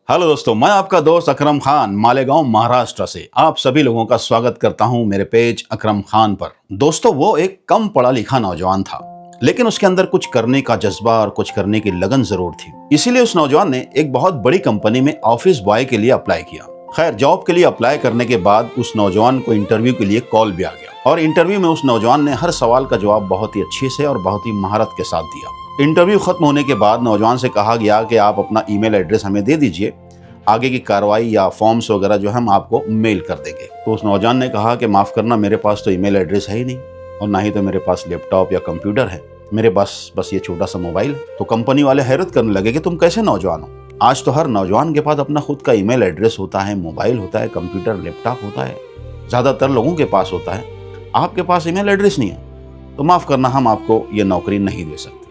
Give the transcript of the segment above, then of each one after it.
Hello दोस्तों, मैं आपका दोस्त अकरम खान मालेगांव महाराष्ट्र से आप सभी लोगों का स्वागत करता हूं मेरे पेज अकरम खान पर। दोस्तों, वो एक कम पढ़ा लिखा नौजवान था, लेकिन उसके अंदर कुछ करने का जज्बा और कुछ करने की लगन जरूर थी। इसीलिए उस नौजवान ने एक बहुत बड़ी कंपनी में ऑफिस बॉय के लिए अप्लाई किया। खैर, जॉब के लिए अप्लाई करने के बाद उस नौजवान को इंटरव्यू के लिए कॉल भी आ गया और इंटरव्यू में उस नौजवान ने हर सवाल का जवाब बहुत ही अच्छे से और बहुत ही महारत के साथ दिया। इंटरव्यू खत्म होने के बाद नौजवान से कहा गया कि आप अपना ईमेल एड्रेस हमें दे दीजिए, आगे की कार्रवाई या फॉर्म्स वगैरह जो हम आपको मेल कर देंगे। तो उस नौजवान ने कहा कि माफ़ करना, मेरे पास तो ईमेल एड्रेस है ही नहीं और ना ही तो मेरे पास लैपटॉप या कंप्यूटर है, मेरे पास बस ये छोटा सा मोबाइल है। तो कंपनी वाले हैरत करने लगे कि तुम कैसे नौजवान हो, आज तो हर नौजवान के पास अपना खुद का ईमेल एड्रेस होता है, मोबाइल होता है, कंप्यूटर लैपटॉप होता है, ज़्यादातर लोगों के पास होता है, आपके पास ईमेल एड्रेस नहीं है, तो माफ़ करना, हम आपको ये नौकरी नहीं दे सकते।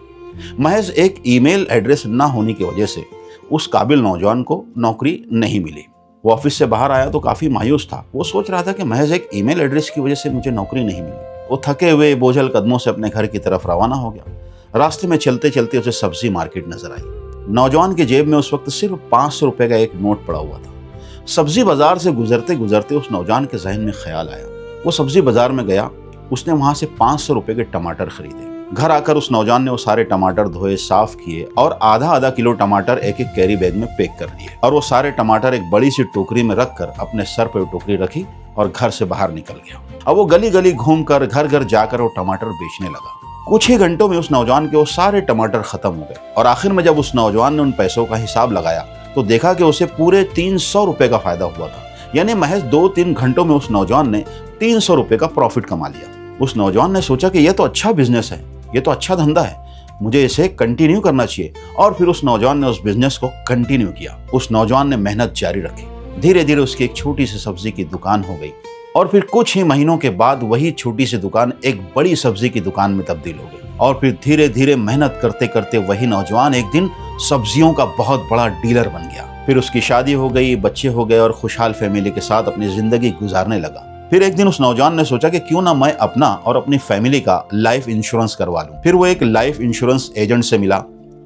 महज एक ईमेल एड्रेस ना होने की वजह से उस काबिल नौजवान को नौकरी नहीं मिली। वो ऑफिस से बाहर आया तो काफ़ी मायूस था। वो सोच रहा था कि महज एक ईमेल एड्रेस की वजह से मुझे नौकरी नहीं मिली। वो थके हुए बोझल कदमों से अपने घर की तरफ रवाना हो गया। रास्ते में चलते चलते उसे सब्जी मार्केट नजर आई। नौजवान की जेब में उस वक्त सिर्फ 500 रुपये का एक नोट पड़ा हुआ था। सब्जी बाजार से गुजरते गुजरते उस नौजवान के जहन में ख्याल आया। वो सब्जी बाजार में गया, उसने वहां से 500 रुपये के टमाटर खरीदे। घर आकर उस नौजवान ने वो सारे टमाटर धोए, साफ किए और आधा किलो टमाटर एक एक कैरी बैग में पैक कर लिए और वो सारे टमाटर एक बड़ी सी टोकरी में रखकर अपने सर पर टोकरी रखी और घर से बाहर निकल गया। अब वो गली गली घूमकर घर घर जाकर वो टमाटर बेचने लगा। कुछ ही घंटों में उस नौजवान के वो सारे टमाटर खत्म हो गए और आखिर में जब उस नौजवान ने उन पैसों का हिसाब लगाया तो देखा कि उसे पूरे 300 रुपए का फायदा हुआ था। यानी महज 2-3 घंटों में उस नौजवान ने 300 रुपए का प्रॉफिट कमा लिया। उस नौजवान ने सोचा कि यह तो अच्छा बिजनेस है, ये तो अच्छा धंधा है, मुझे इसे कंटिन्यू करना चाहिए। और फिर उस नौजवान ने उस बिजनेस को कंटिन्यू किया। उस नौजवान ने मेहनत जारी रखी। धीरे धीरे उसकी एक छोटी सी सब्जी की दुकान हो गई और फिर कुछ ही महीनों के बाद वही छोटी सी दुकान एक बड़ी सब्जी की दुकान में तब्दील हो गई। और फिर धीरे धीरे मेहनत करते करते वही नौजवान एक दिन सब्जियों का बहुत बड़ा डीलर बन गया। फिर उसकी शादी हो गई, बच्चे हो गए और खुशहाल फैमिली के साथ अपनी जिंदगी गुजारने लगा। फिर एक दिन उस नौजवान ने सोचा कि क्यों ना मैं अपना और अपनी फैमिली का लाइफ इंश्योरेंस करवा लूं। फिर वो एक लाइफ इंश्योरेंस एजेंट से मिला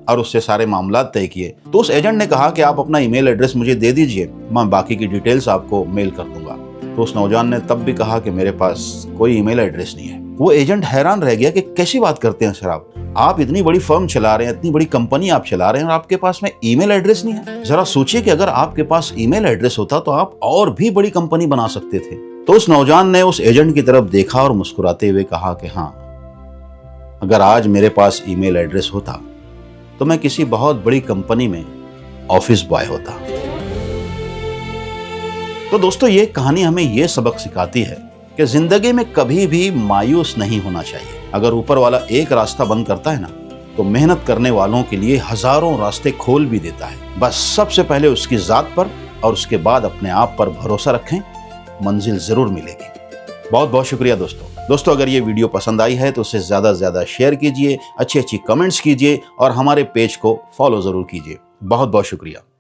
और उससे सारे मामला तय किए। तो उस एजेंट ने कहा कि आप अपना ईमेल एड्रेस मुझे दे दीजिए, मैं बाकी की डिटेल्स आपको मेल कर दूंगा। तो उस नौजवान ने तब भी कहा कि मेरे पास कोई ईमेल एड्रेस नहीं है। वो एजेंट हैरान रह गया कि कैसी बात करते हैं सर, आप इतनी बड़ी फर्म चला रहे हैं, इतनी बड़ी कंपनी आप चला रहे हैं और आपके पास में ईमेल एड्रेस नहीं है। जरा सोचिए कि अगर आपके पास ईमेल एड्रेस होता तो आप और भी बड़ी कंपनी बना सकते थे। तो उस नौजवान ने उस एजेंट की तरफ देखा और मुस्कुराते हुए कहा कि हाँ, अगर आज मेरे पास ईमेल एड्रेस होता तो मैं किसी बहुत बड़ी कंपनी में ऑफिस बॉय होता। तो दोस्तों, ये कहानी हमें ये सबक सिखाती है कि जिंदगी में कभी भी मायूस नहीं होना चाहिए। अगर ऊपर वाला एक रास्ता बंद करता है ना, तो मेहनत करने वालों के लिए हजारों रास्ते खोल भी देता है। बस सबसे पहले उसकी जात पर और उसके बाद अपने आप पर भरोसा रखें, मंजिल जरूर मिलेगी। बहुत बहुत शुक्रिया दोस्तों, अगर ये वीडियो पसंद आई है तो उसे ज़्यादा से ज़्यादा शेयर कीजिए, अच्छी अच्छी कमेंट्स कीजिए और हमारे पेज को फॉलो ज़रूर कीजिए। बहुत बहुत शुक्रिया।